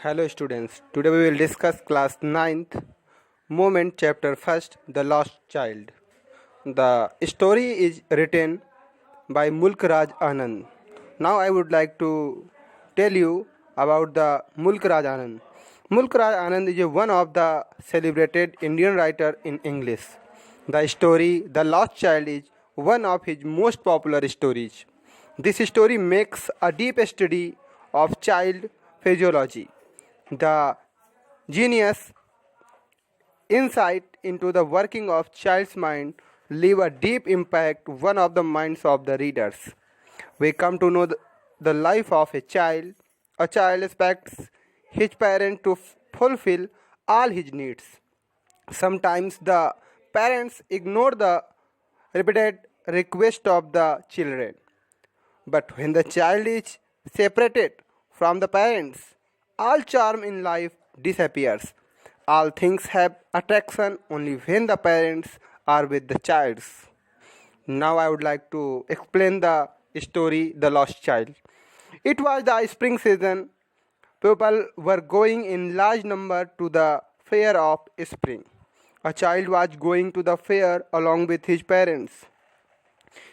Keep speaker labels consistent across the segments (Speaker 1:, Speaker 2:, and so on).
Speaker 1: Hello students, today we will discuss class ninth moment chapter 1st The Lost Child. The story is written by Mulk Raj Anand. Now I would like to tell you about the Mulk Raj Anand. Mulk Raj Anand is one of the celebrated Indian writer in English. The story The Lost Child is one of his most popular stories. This story makes a deep study of child physiology, the genius insight into the working of child's mind leave a deep impact one of the minds of the readers. We come to know the life of a child. A child expects his parent to fulfill all his needs. Sometimes the parents ignore the repeated request of the children. But when the child is separated from the parents, all charm in life disappears. All things have attraction only when the parents are with the child. Now I would like to explain the story The Lost Child. It was the spring season. People were going in large number to the fair of spring. A child was going to the fair along with his parents.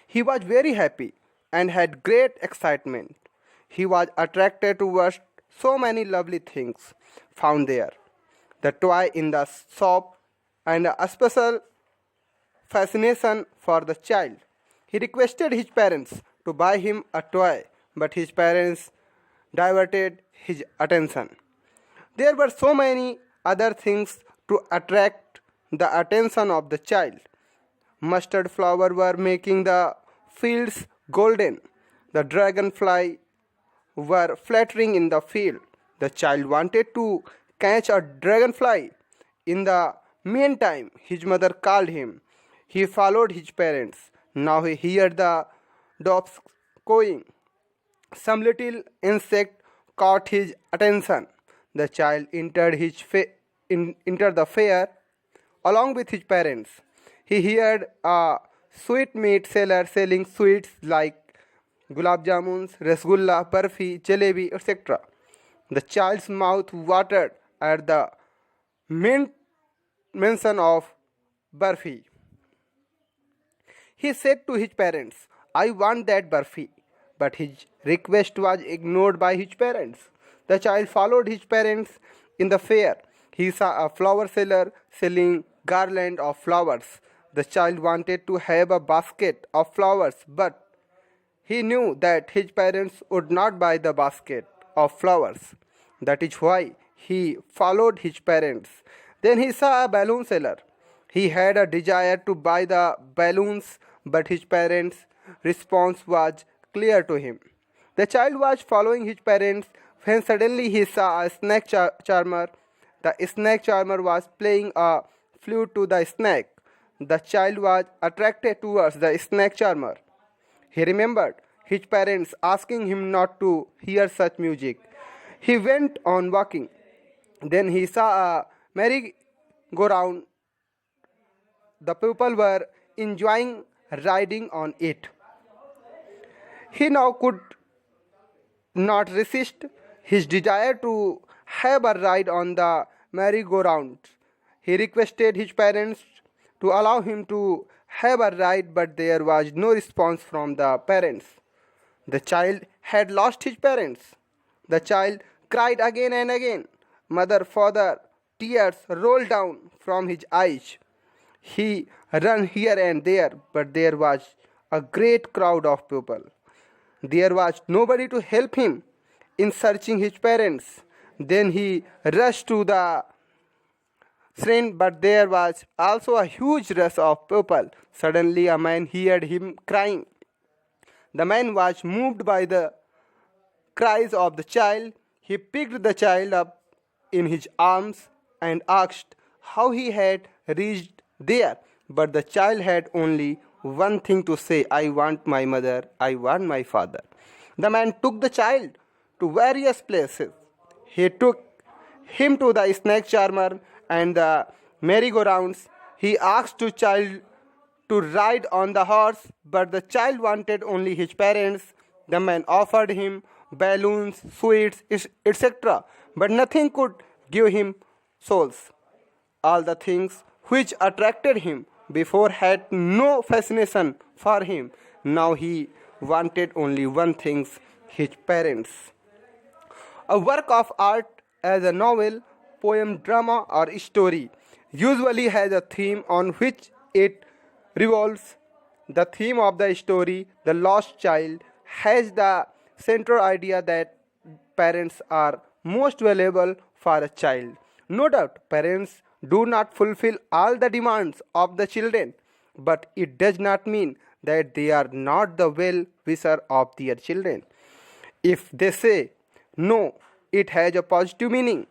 Speaker 1: He was very happy and had great excitement. He was attracted towards so many lovely things found there. The toy in the shop and a special fascination for the child. He requested his parents to buy him a toy, but his parents diverted his attention. There were so many other things to attract the attention of the child. Mustard flowers were making the fields golden. The dragonfly were fluttering in the field. The child wanted to catch a dragonfly. In the meantime, his mother called him. He followed his parents. Now he heard the doves cooing. Some little insect caught his attention. The child entered entered the fair along with his parents. He heard a sweetmeat seller selling sweets like gulab jamuns, rasgulla, barfi, jalebi, etc. The child's mouth watered at the mention of barfi. He said to his parents, I want that barfi. But his request was ignored by his parents. The child followed his parents in the fair. He saw a flower seller selling garland of flowers. The child wanted to have a basket of flowers, but he knew that his parents would not buy the basket of flowers. That is why he followed his parents. Then he saw a balloon seller. He had a desire to buy the balloons, but his parents' response was clear to him. The child was following his parents when suddenly he saw a snake charmer. The snake charmer was playing a flute to the snake. The child was attracted towards the snake charmer. He remembered his parents asking him not to hear such music. He went on walking. Then he saw a merry-go-round. The people were enjoying riding on it. He now could not resist his desire to have a ride on the merry-go-round. He requested his parents to allow him to have a ride, but there was no response from the parents. The child had lost his parents. The child cried again and again. Mother, father, tears rolled down from his eyes. He ran here and there, but there was a great crowd of people. There was nobody to help him in searching his parents. Then he rushed to the shrine, but there was also a huge rush of people. Suddenly a man heard him crying. The man was moved by the cries of the child. He picked the child up in his arms and asked how he had reached there. But the child had only one thing to say, I want my mother, I want my father. The man took the child to various places. He took him to the snake charmer and the merry-go-rounds. He asked the child to ride on the horse, but the child wanted only his parents. The man offered him balloons, sweets, etc., but nothing could give him souls. All the things which attracted him before had no fascination for him. Now he wanted only one thing, his parents. A work of art, as a novel, poem, drama, or story, usually has a theme on which it revolves. The theme of the story, The Lost Child, has the central idea that parents are most valuable for a child. No doubt, parents do not fulfill all the demands of the children, but it does not mean that they are not the well wisher of their children. If they say no, it has a positive meaning.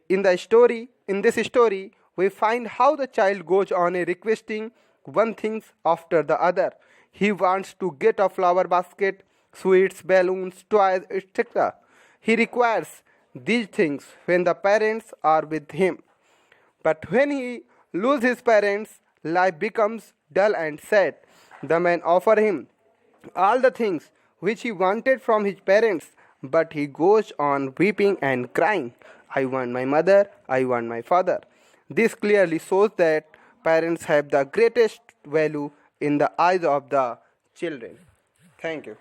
Speaker 1: In this story, we find how the child goes on a requesting one thing after the other. He wants to get a flower basket, sweets, balloons, toys, etc. He requires these things when the parents are with him. But when he loses his parents, life becomes dull and sad. The man offers him all the things which he wanted from his parents, but he goes on weeping and crying. I want my mother, I want my father. This clearly shows that parents have the greatest value in the eyes of the children. Thank you.